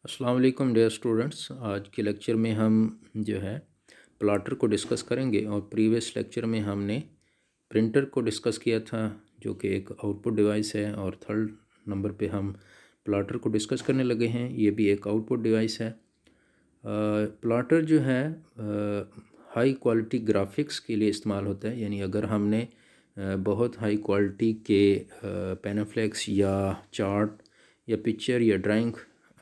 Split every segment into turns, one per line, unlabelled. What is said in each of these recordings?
अस्सलाम वालेकुम dear students. आज के लेक्चर में हम जो है प्लॉटर को डिस्कस करेंगे और प्रीवियस लेक्चर में हमने प्रिंटर को डिस्कस किया था जो कि एक आउटपुट डिवाइस है, और थर्ड नंबर पे हम प्लॉटर को डिस्कस करने लगे हैं। ये भी एक आउटपुट डिवाइस है। प्लॉटर जो है हाई क्वालिटी ग्राफिक्स के लिए इस्तेमाल होता है, यानी अगर हमने बहुत हाई क्वालिटी के पैनाफ्लेक्स या चार्ट या पिक्चर या ड्राइंग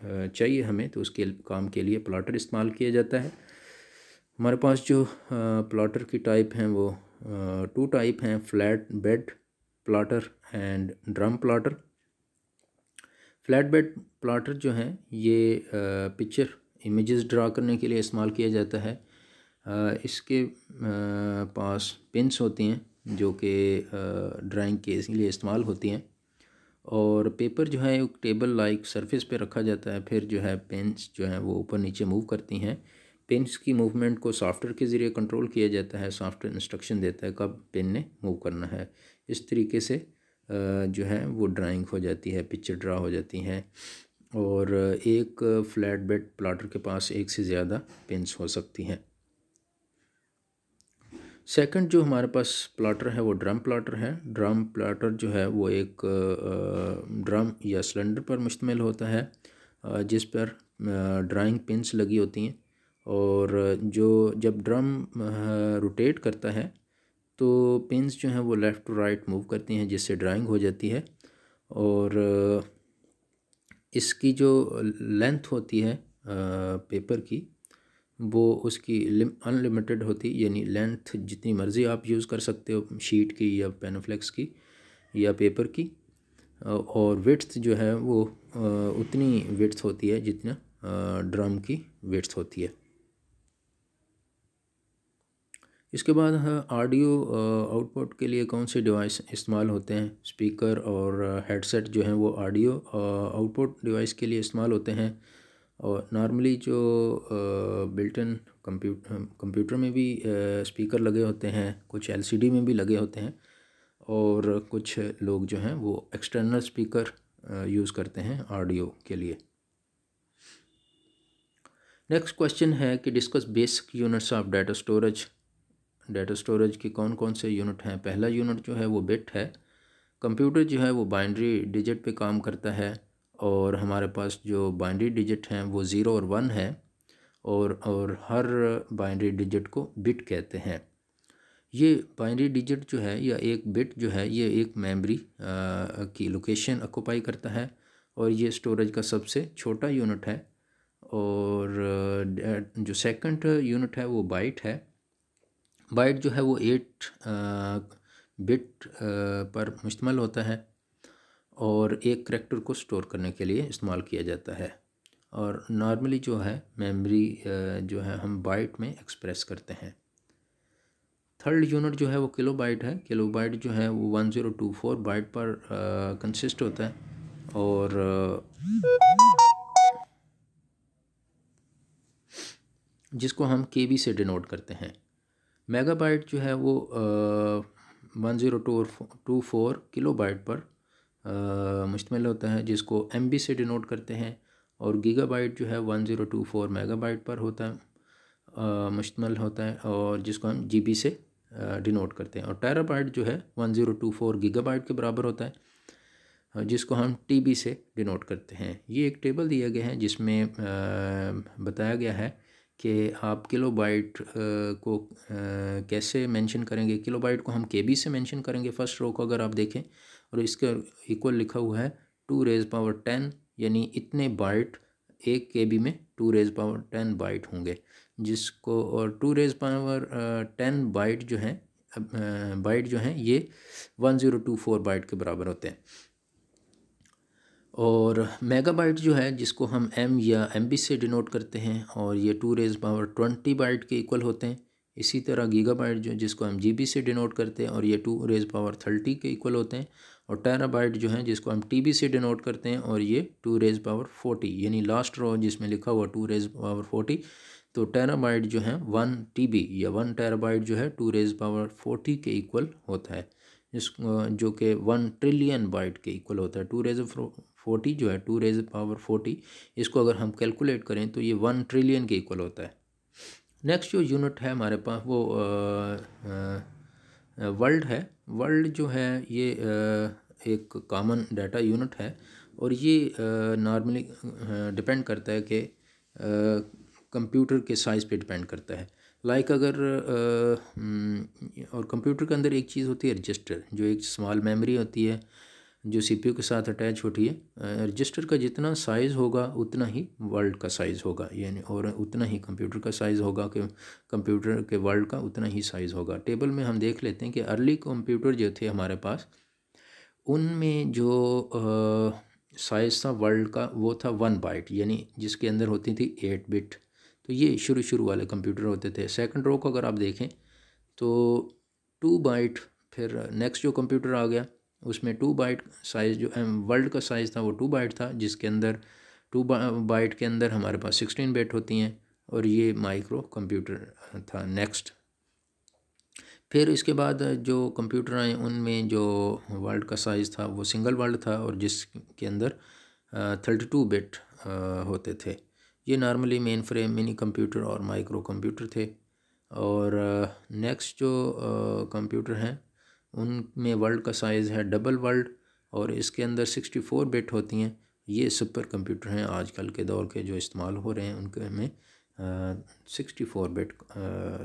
चाहिए हमें, तो उसके काम के लिए प्लॉटर इस्तेमाल किया जाता है। हमारे पास जो प्लॉटर की टाइप हैं वो टू टाइप हैं, flat bed plotter and drum plotter. Flat bed plotter जो है ये पिक्चर इमेजेस ड्रा करने के लिए इस्तेमाल किया जाता है। इसके पास पिन्स होती हैं जो कि ड्राइंग के लिए इस्तेमाल होती हैं, और पेपर जो है एक टेबल लाइक सरफेस पे रखा जाता है। फिर जो है पेन्स जो है वो ऊपर नीचे मूव करती हैं। पेन्स की मूवमेंट को सॉफ्टवेयर के ज़रिए कंट्रोल किया जाता है। सॉफ्टवेयर इंस्ट्रक्शन देता है कब पेन ने मूव करना है। इस तरीके से जो है वो ड्राइंग हो जाती है, पिक्चर ड्रा हो जाती हैं। और एक फ्लैट बेड प्लॉटर के पास एक से ज़्यादा पेन्स हो सकती हैं। सेकंड जो हमारे पास प्लॉटर है वो ड्रम प्लॉटर है। ड्रम प्लॉटर जो है वो एक ड्रम या सिलेंडर पर मुश्तमिल होता है जिस पर ड्राइंग पिन्स लगी होती हैं, और जो जब ड्रम रोटेट करता है तो पिन्स जो हैं वो लेफ़्ट टू राइट मूव करती हैं, जिससे ड्राइंग हो जाती है। और इसकी जो लेंथ होती है पेपर की वो उसकी अनलिमिटेड होती, यानी लेंथ जितनी मर्ज़ी आप यूज़ कर सकते हो, शीट की या पेनाफ्लेक्स की या पेपर की। और विड्थ जो है वो उतनी विड्थ होती है जितना ड्रम की विड्थ होती है। इसके बाद ऑडियो आउटपुट के लिए कौन से डिवाइस इस्तेमाल होते हैं। स्पीकर और हेडसेट जो हैं वो ऑडियो आउटपुट डिवाइस के लिए इस्तेमाल होते हैं। और नॉर्मली जो बिल्ट इन कंप्यूटर में भी स्पीकर लगे होते हैं, कुछ एलसीडी में भी लगे होते हैं, और कुछ लोग जो हैं वो एक्सटर्नल स्पीकर यूज़ करते हैं ऑडियो के लिए। नेक्स्ट क्वेश्चन है कि discuss basic units of data storage. Data storage के कौन कौन से यूनिट हैं। पहला यूनिट जो है वो बिट है। कंप्यूटर जो है वो बाइनरी डिजिट पे काम करता है, और हमारे पास जो बाइनरी डिजिट हैं वो 0 और 1 है, और हर बाइनरी डिजिट को बिट कहते हैं। ये बाइनरी डिजिट जो है या एक बिट जो है ये एक मेमोरी की लोकेशन ऑक्यूपाई करता है, और ये स्टोरेज का सबसे छोटा यूनिट है। और जो सेकंड यूनिट है वो बाइट है। बाइट जो है वो 8 बिट पर मुश्तमिल होता है, और एक करैक्टर को स्टोर करने के लिए इस्तेमाल किया जाता है। और नॉर्मली जो है मेमोरी जो है हम बाइट में एक्सप्रेस करते हैं। थर्ड यूनिट जो है वो किलो बाइट है। किलो बाइट जो है वो 1024 बाइट पर कंसिस्ट होता है, और जिसको हम केबी से डिनोट करते हैं। मेगाबाइट जो है वो 1024 किलो बाइट पर मुश्तमिल होता है, जिसको एमबी से डिनोट करते हैं। और गीगाबाइट जो है 1024 मेगाबाइट पर होता है, मुश्तमिल होता है, और जिसको हम जीबी से डिनोट करते हैं। और टेराबाइट जो है 1024 गीगाबाइट के बराबर होता है, जिसको हम टीबी से डिनोट करते हैं। ये एक टेबल दिया गया है जिसमें बताया गया है कि आप किलो बाइट को कैसे मेंशन करेंगे। किलो बाइट को हम केबी से मेंशन करेंगे। फर्स्ट रो को अगर आप देखें, और इसके इक्वल लिखा हुआ है 2 रेज़ पावर 10, यानी इतने बाइट एक केबी में 2 रेज़ पावर 10 बाइट होंगे, जिसको और 2 रेज़ पावर 10 बाइट जो हैं ये 1024 बाइट के बराबर होते हैं। और मेगाबाइट जो है जिसको हम एम या एमबी से डिनोट करते हैं, और ये 2 रेज़ पावर 20 बाइट के इक्वल होते हैं। इसी तरह गीगाबाइट जो जिसको हम जीबी से डिनोट करते हैं, और ये 2 रेज़ पावर 30 के इक्वल होते हैं। और टेराबाइट जो है जिसको हम टीबी से डिनोट करते हैं, और ये 2 रेज़ पावर 40, यानी लास्ट रो जिसमें लिखा हुआ 2 रेज़ पावर 40, तो टेराबाइट जो है 1 टीबी या 1 टेराबाइट जो है 2 रेज़ पावर 40 के इक्वल होता है, जो कि 1 ट्रिलियन बाइट के इक्वल होता है। 2 रेज़ 40 जो है 2⁻⁴, इसको अगर हम कैलकुलेट करें तो ये 1 ट्रिलियन के इक्वल होता है। नेक्स्ट जो यूनिट है हमारे पास वो वर्ल्ड है। वर्ल्ड जो है ये एक कॉमन डाटा यूनिट है और ये नॉर्मली डिपेंड करता है कि कंप्यूटर के साइज़ पे डिपेंड करता है। लाइक अगर और कंप्यूटर के अंदर एक चीज़ होती है रजिस्टर, जो एक स्मॉल मेमोरी होती है जो सीपीयू के साथ अटैच होती है। रजिस्टर का जितना साइज़ होगा उतना ही वर्ल्ड का साइज़ होगा, यानी और उतना ही कंप्यूटर का साइज़ होगा कि कंप्यूटर के वर्ल्ड का उतना ही साइज़ होगा। टेबल में हम देख लेते हैं कि अर्ली कंप्यूटर जो थे हमारे पास, उनमें जो साइज़ था वर्ल्ड का वो था 1 बाइट, यानी जिसके अंदर होती थी 8 बिट। तो ये शुरू वाले कंप्यूटर होते थे। सेकंड रो को अगर आप देखें तो 2 बाइट, फिर नेक्स्ट जो कंप्यूटर आ गया उसमें 2 बाइट साइज़, जो वर्ल्ड का साइज़ था वो 2 बाइट था, जिसके अंदर 2 बाइट के अंदर हमारे पास 16 बिट होती हैं, और ये माइक्रो कंप्यूटर था नेक्स्ट। फिर इसके बाद जो कंप्यूटर आए उनमें जो वर्ल्ड का साइज़ था वो सिंगल वर्ल्ड था, और जिसके अंदर 32 बिट होते थे। ये normally main frame mini computer और माइक्रो कंप्यूटर थे। और नेक्स्ट जो कंप्यूटर हैं उनमें वर्ल्ड का साइज़ है डबल वर्ल्ड, और इसके अंदर 64 बिट होती हैं। ये सुपर कंप्यूटर हैं आजकल के दौर के जो इस्तेमाल हो रहे हैं, उनके में 64 बिट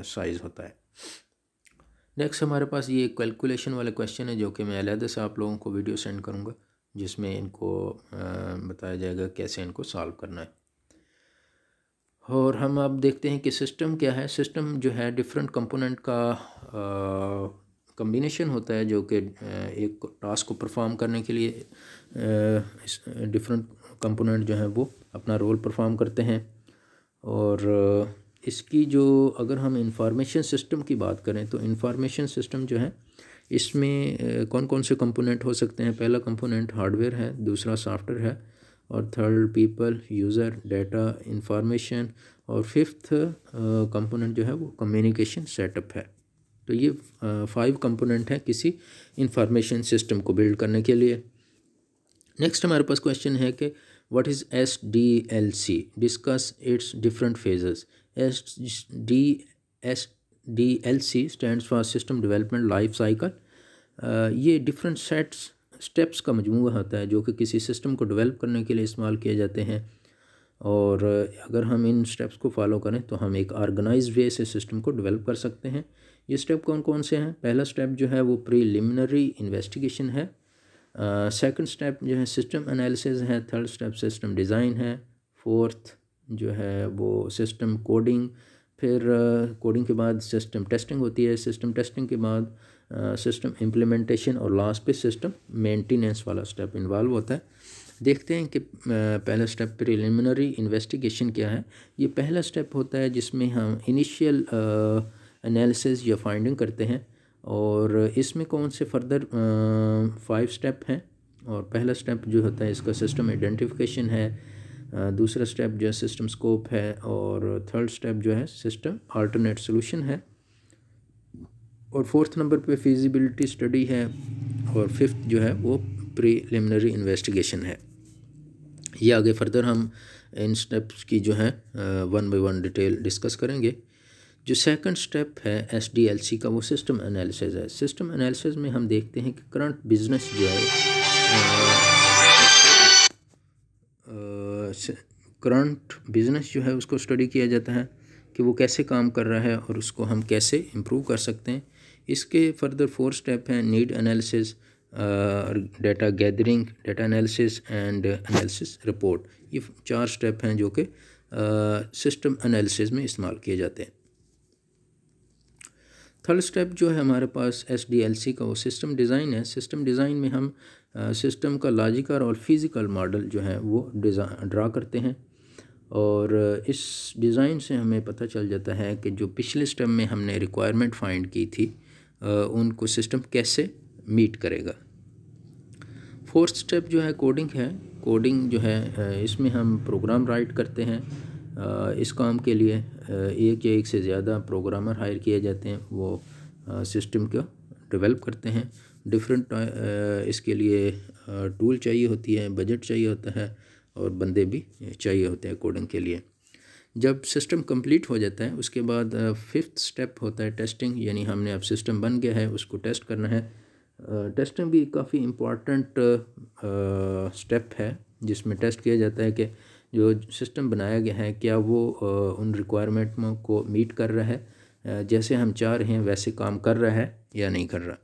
साइज़ होता है। नेक्स्ट हमारे पास ये कैलकुलेशन वाले क्वेश्चन है, जो कि मैं अलहदा से आप लोगों को वीडियो सेंड करूँगा, जिसमें इनको बताया जाएगा कैसे इनको सॉल्व करना है। और हम अब देखते हैं कि सिस्टम क्या है। सिस्टम जो है डिफरेंट कंपोनेंट का कम्बिनेशन होता है, जो कि एक टास्क को परफॉर्म करने के लिए डिफरेंट कंपोनेंट जो है वो अपना रोल परफॉर्म करते हैं। और इसकी जो अगर हम इंफॉर्मेशन सिस्टम की बात करें तो इंफॉर्मेशन सिस्टम जो है इसमें कौन कौन से कंपोनेंट हो सकते हैं। पहला कंपोनेंट हार्डवेयर है, दूसरा सॉफ्टवेयर है, और third people, user, data, information, और फिफ्थ कंपोनेंट जो है वो कम्युनिकेशन सेटअप है। तो ये 5 कंपोनेंट हैं किसी इंफॉर्मेशन सिस्टम को बिल्ड करने के लिए। नेक्स्ट हमारे पास क्वेश्चन है कि what is SDLC, discuss it's different phases. SDLC stands for system development life cycle. ये डिफरेंट स्टेप्स का मजमूआ होता है जो कि किसी सिस्टम को डेवलप करने के लिए इस्तेमाल किए जाते हैं। और अगर हम इन स्टेप्स को फॉलो करें तो हम एक ऑर्गेनाइज्ड वे से सिस्टम को डेवलप कर सकते हैं। ये स्टेप कौन कौन से हैं? पहला स्टेप जो है वो प्रीलिमिनरी इन्वेस्टिगेशन है। सेकंड स्टेप जो है सिस्टम एनालिसिस है। थर्ड स्टेप सिस्टम डिज़ाइन है। फोर्थ जो है वो सिस्टम कोडिंग, फिर कोडिंग के बाद सिस्टम टेस्टिंग होती है। सिस्टम टेस्टिंग के बाद सिस्टम इम्प्लीमेंटेशन, और लास्ट पे सिस्टम मेंटेनेंस वाला स्टेप इन्वॉल्व होता है। देखते हैं कि पहला स्टेप प्रीलिमिनरी इन्वेस्टिगेशन क्या है। ये पहला स्टेप होता है जिसमें हम इनिशियल एनालिसिस या फाइंडिंग करते हैं, और इसमें कौन से फर्दर 5 स्टेप हैं। और पहला स्टेप जो होता है इसका सिस्टम आइडेंटिफिकेशन है, दूसरा स्टेप जो है सिस्टम स्कोप है, और थर्ड स्टेप जो है सिस्टम अल्टरनेट सोल्यूशन है, और फोर्थ नंबर पे फिजिबिलिटी स्टडी है, और फिफ्थ जो है वो प्रीलिमिनरी इन्वेस्टिगेशन है। ये आगे फर्दर हम इन स्टेप्स की जो है 1 बाय 1 डिटेल डिस्कस करेंगे। जो सेकंड स्टेप है SDLC का वो सिस्टम एनालिसिस है। सिस्टम एनालिसिस में हम देखते हैं कि करंट बिजनेस जो है जो है उसको स्टडी किया जाता है कि वो कैसे काम कर रहा है और उसको हम कैसे इम्प्रूव कर सकते हैं। इसके फर्दर 4 स्टेप हैं need analysis, data gathering, data analysis and analysis report. ये 4 स्टेप हैं जो कि सिस्टम एनालिसिस में इस्तेमाल किए जाते हैं। थर्ड स्टेप जो है हमारे पास SDLC का वो सिस्टम डिज़ाइन है। सिस्टम डिज़ाइन में हम सिस्टम का लॉजिकल और फिज़िकल मॉडल जो है वो ड्रा करते हैं, और इस डिज़ाइन से हमें पता चल जाता है कि जो पिछले स्टेप में हमने रिक्वायरमेंट फाइंड की थी उनको सिस्टम कैसे मीट करेगा। फोर्थ स्टेप जो है कोडिंग है। कोडिंग जो है इसमें हम प्रोग्राम राइट करते हैं। इस काम के लिए एक या एक से ज़्यादा प्रोग्रामर हायर किए जाते हैं, वो सिस्टम को डेवलप करते हैं। डिफरेंट इसके लिए टूल चाहिए होती है, बजट चाहिए होता है और बंदे भी चाहिए होते हैं कोडिंग के लिए। जब सिस्टम कंप्लीट हो जाता है उसके बाद फिफ्थ स्टेप होता है टेस्टिंग, यानी हमने अब सिस्टम बन गया है उसको टेस्ट करना है। टेस्टिंग भी काफ़ी इम्पॉर्टेंट स्टेप है जिसमें टेस्ट किया जाता है कि जो सिस्टम बनाया गया है क्या वो उन रिक्वायरमेंट को मीट कर रहा है, जैसे हम चाह रहे हैं वैसे काम कर रहा है या नहीं कर रहा।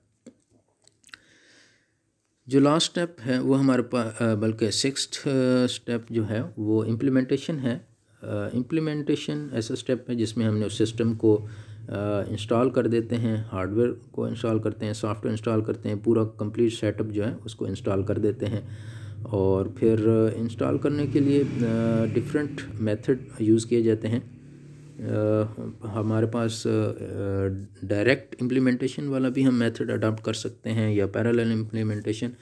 जो लास्ट स्टेप है वो हमारे पास बल्कि सिक्स्थ स्टेप जो है वो इम्प्लीमेंटेशन है। इम्प्लीमेंटेशन ऐसा स्टेप है जिसमें हमने उस सिस्टम को इंस्टॉल कर देते हैं, हार्डवेयर को इंस्टॉल करते हैं, सॉफ्टवेयर इंस्टॉल करते हैं, पूरा कंप्लीट सेटअप जो है उसको इंस्टॉल कर देते हैं। और फिर इंस्टॉल करने के लिए डिफरेंट मेथड यूज़ किए जाते हैं। हमारे पास डायरेक्ट इम्प्लीमेंटेशन वाला भी हम मेथड अडॉप्ट कर सकते हैं, या parallel implementation,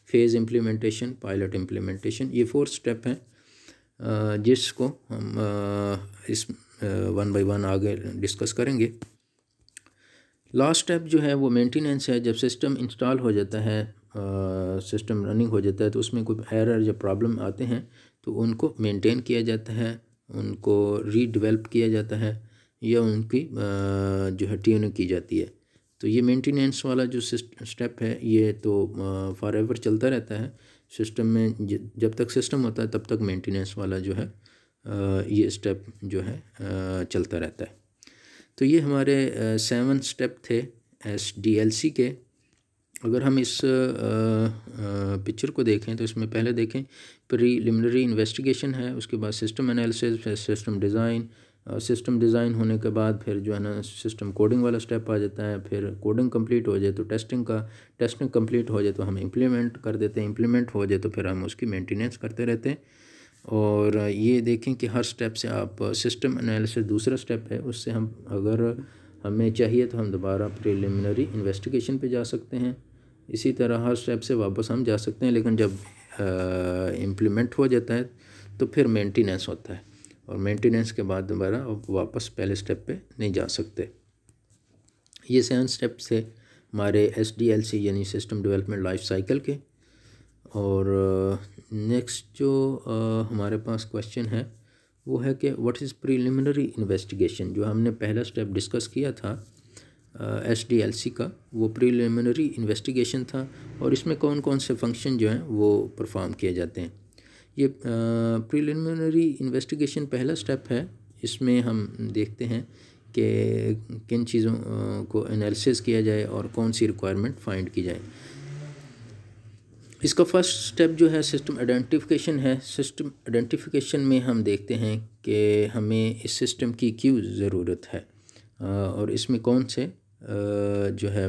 phase implementation, pilot implementation. ये फोर्थ स्टेप है जिसको हम इस वन बाय वन आगे डिस्कस करेंगे। लास्ट स्टेप जो है वो मेंटेनेंस है। जब सिस्टम इंस्टॉल हो जाता है, सिस्टम रनिंग हो जाता है, तो उसमें कोई एरर या प्रॉब्लम आते हैं तो उनको मेंटेन किया जाता है, उनको रीडेवलप किया जाता है, या उनकी जो है ट्यूनिंग की जाती है। तो ये मेंटेनेंस वाला जो स्टेप है ये तो फॉर एवर चलता रहता है सिस्टम में। जब तक सिस्टम होता है तब तक मेंटेनेंस वाला जो है ये स्टेप जो है चलता रहता है। तो ये हमारे 7 स्टेप थे SDLC के। अगर हम इस पिक्चर को देखें तो इसमें पहले देखें प्रीलिमिनरी इन्वेस्टिगेशन है, उसके बाद सिस्टम एनालिसिस, फिर सिस्टम डिज़ाइन। सिस्टम डिज़ाइन होने के बाद फिर जो है ना सिस्टम कोडिंग वाला स्टेप आ जाता है। फिर कोडिंग कंप्लीट हो जाए तो टेस्टिंग कंप्लीट हो जाए तो हम इम्प्लीमेंट कर देते हैं, इम्प्लीमेंट हो जाए तो फिर हम उसकी मेंटेनेंस करते रहते हैं। और ये देखें कि हर स्टेप से आप सिस्टम एनालिसिस दूसरा स्टेप है, उससे हम अगर हमें चाहिए तो हम दोबारा प्रीलिमिनरी इन्वेस्टिगेशन पे जा सकते हैं। इसी तरह हर स्टेप से वापस हम जा सकते हैं, लेकिन जब इम्प्लीमेंट हो जाता है तो फिर मेंटेनेंस होता है, और मेंटेनेंस के बाद दोबारा वापस पहले स्टेप पे नहीं जा सकते। ये 7 स्टेप्स थे हमारे SDLC यानी सिस्टम डेवलपमेंट लाइफ साइकिल के। और नेक्स्ट जो हमारे पास क्वेश्चन है वो है कि व्हाट इज़ प्रीलिमिनरी इन्वेस्टिगेशन। जो हमने पहला स्टेप डिस्कस किया था SDLC का, वो प्रीलिमिनरी इन्वेस्टिगेशन था, और इसमें कौन कौन से फंक्शन जो हैं वो परफॉर्म किए जाते हैं। ये प्रीलिमिनरी इन्वेस्टिगेशन पहला स्टेप है। इसमें हम देखते हैं कि किन चीज़ों को एनालिसिस किया जाए और कौन सी रिक्वायरमेंट फाइंड की जाए। इसका फर्स्ट स्टेप जो है सिस्टम आइडेंटिफिकेशन है। सिस्टम आइडेंटिफिकेशन में हम देखते हैं कि हमें इस सिस्टम की क्यों ज़रूरत है, और इसमें कौन से जो है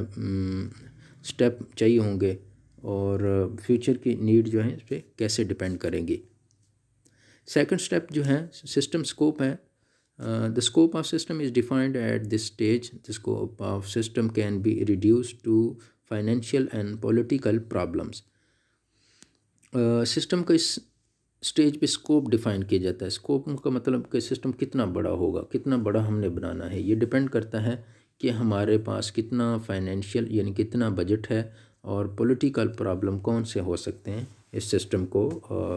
स्टेप चाहिए होंगे, और फ्यूचर की नीड जो है इस पर कैसे डिपेंड करेंगी। सेकंड स्टेप जो है सिस्टम स्कोप है। The scope of system is defined at this stage. The scope of system can be reduced to financial and political problems. System का इस स्टेज पे स्कोप डिफ़ाइन किया जाता है। स्कोप का मतलब कि सिस्टम कितना बड़ा होगा, कितना बड़ा हमने बनाना है। ये डिपेंड करता है कि हमारे पास कितना फाइनेंशियल यानी कितना बजट है, और पॉलिटिकल प्रॉब्लम कौन से हो सकते हैं इस सिस्टम को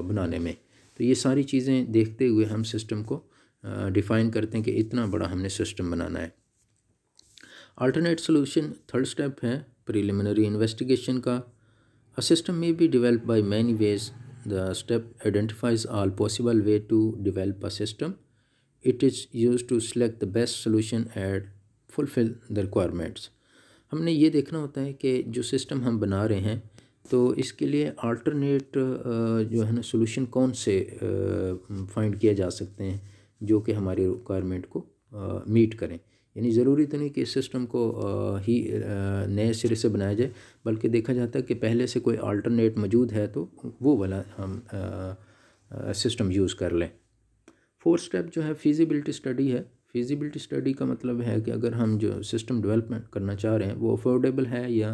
बनाने में। तो ये सारी चीज़ें देखते हुए हम सिस्टम को डिफ़ाइन करते हैं कि इतना बड़ा हमने सिस्टम बनाना है। अल्टरनेट सोल्यूशन थर्ड स्टेप है प्रीलिमिनरी इन्वेस्टिगेशन का। A system may be developed by many ways. The step identifies all possible ways to develop a system. It is used to select the best solution and fulfill the requirements. हमने ये देखना होता है कि जो system हम बना रहे हैं तो इसके लिए अल्टरनेट जो है ना सोल्यूशन कौन से फाइंड किया जा सकते हैं जो कि हमारी रिक्वायरमेंट को मीट करें। यानी ज़रूरी तो नहीं कि इस सिस्टम को ही नए सिरे से बनाया जाए, बल्कि देखा जाता है कि पहले से कोई अल्टरनेट मौजूद है तो वो वाला हम सिस्टम यूज़ कर लें। फोर्थ स्टेप जो है फिजिबिलिटी स्टडी है। फिजिबिलिटी स्टडी का मतलब है कि अगर हम जो सिस्टम डेवलपमेंट करना चाह रहे हैं वो अफोर्डेबल है या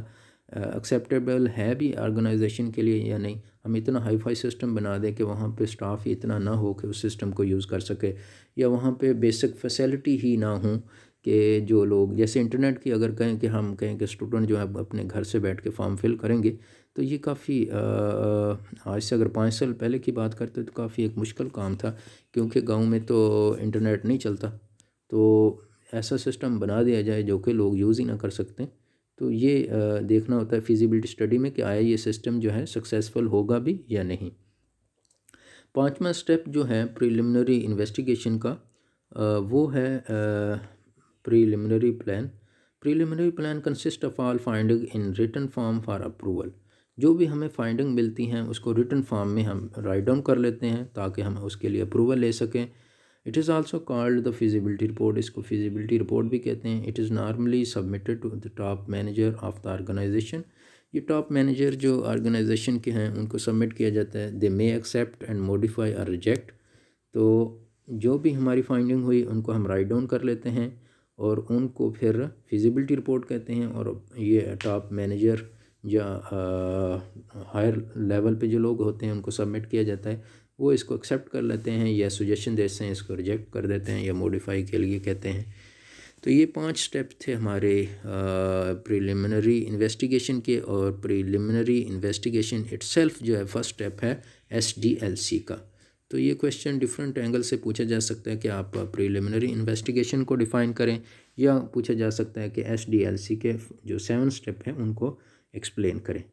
एक्सेप्टेबल है भी ऑर्गेनाइजेशन के लिए या नहीं। हम इतना हाई फाई सिस्टम बना दें कि वहाँ पे स्टाफ ही इतना ना हो कि उस सिस्टम को यूज़ कर सके, या वहाँ पे बेसिक फैसिलिटी ही ना हो कि जो लोग जैसे इंटरनेट की अगर कहें कि हम कहें कि स्टूडेंट जो है अपने घर से बैठ के फॉर्म फिल करेंगे, तो ये काफ़ी आज से अगर 5 साल पहले की बात करते तो काफ़ी एक मुश्किल काम था, क्योंकि गांव में तो इंटरनेट नहीं चलता। तो ऐसा सिस्टम बना दिया जाए जो कि लोग यूज़ ही ना कर सकते। तो ये देखना होता है फिजिबिलिटी स्टडी में कि आया ये सिस्टम जो है सक्सेसफुल होगा भी या नहीं। 5वां स्टेप जो है प्रिलिमिनरी इन्वेस्टिगेशन का, वो है preliminary plan. Preliminary plan consist of all finding in written form for approval. जो भी हमें फाइंडिंग मिलती हैं उसको रिटन फॉर्म में हम राइट डाउन कर लेते हैं ताकि हम उसके लिए अप्रूवल ले सकें। It is also called the feasibility report. इसको फिजिबिलिटी रिपोर्ट भी कहते हैं। It is normally submitted to the top manager of the organisation. ये टॉप मैनेजर जो ऑर्गेनाइजेशन के हैं उनको सबमिट किया जाता है। They may accept and modify और रिजेक्ट। तो जो भी हमारी फाइंडिंग हुई उनको हम राइट डाउन कर लेते हैं और उनको फिर फिजिबिलिटी रिपोर्ट कहते हैं। और ये टॉप मैनेजर या हायर लेवल पे जो लोग होते हैं उनको सबमिट किया जाता है। वो इसको एक्सेप्ट कर लेते हैं या सुजेशन देते हैं, इसको रिजेक्ट कर देते हैं या मॉडिफाई के लिए कहते हैं। तो ये 5 स्टेप थे हमारे प्रिलिमिनरी इन्वेस्टिगेशन के। और प्रिलिमिनरी इन्वेस्टिगेशन इटसेल्फ जो है फर्स्ट स्टेप है SDLC का। तो ये क्वेश्चन डिफरेंट एंगल से पूछा जा सकता है कि आप प्रिलिमिनरी इन्वेस्टिगेशन को डिफ़ाइन करें, या पूछा जा सकता है कि SDLC के जो 7 स्टेप हैं उनको एक्सप्लेन करें।